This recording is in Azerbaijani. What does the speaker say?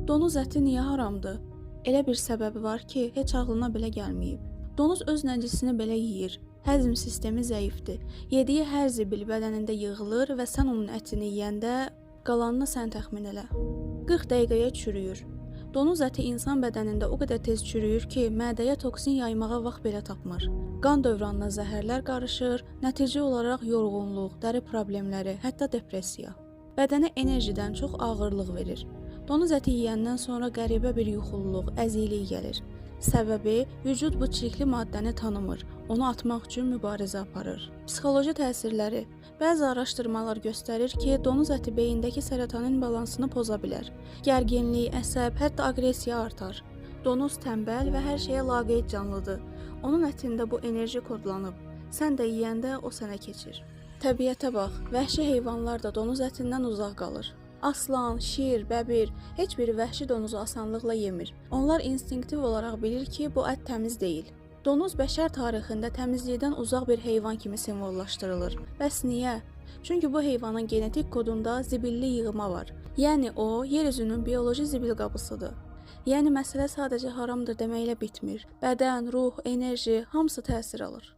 Donuz əti niyə haramdır? Elə bir səbəbi var ki, heç ağlına belə gəlməyib. Donuz öz nəcisini belə yeyir. Həzm sistemi zəifdir. Yediyi hər zibil bədənində yığılır və sən onun ətini yeyəndə qalanını sən təxmin elə. 40 dəqiqəyə çürüyür. Donuz əti insan bədənində o qədər tez çürüyür ki, mədəyə toksin yaymağa vaxt belə tapmır. Qan dövranına zəhərlər qarışır, nəticə olaraq yorğunluq, dəri problemləri, hətta depressiya. Bədənə enerjidən çox ağırlıq verir. Donuz əti yeyəndən sonra qəribə bir yuxululuq, əziklik gəlir. Səbəbi, vücud bu çirkli maddəni tanımır, onu atmaq üçün mübarizə aparır. Psixoloji təsirləri. Bəzi araşdırmalar göstərir ki, donuz əti beyindəki serotonin balansını poza bilər. Gərginlik, əsəb, hətta aqressiya artar. Donuz tənbəl və hər şeyə laqeyd canlıdır. Onun ətində bu enerji kodlanıb. Sən də yeyəndə o sənə keçir. Təbiətə bax, vəhşi heyvanlar da donuz ətindən uzaq qalır. Aslan, şir, bəbir, heç biri vəhşi donuzu asanlıqla yemir. Onlar instinktiv olaraq bilir ki, bu ət təmiz deyil. Donuz bəşər tarixində təmizlikdən uzaq bir heyvan kimi simvollaşdırılır. Bəs niyə? Çünki bu heyvanın genetik kodunda zibilli yığma var. Yəni o, yer üzünün bioloji zibil qabısıdır. Yəni məsələ sadəcə haramdır deməklə bitmir. Bədən, ruh, enerji hamısı təsir alır.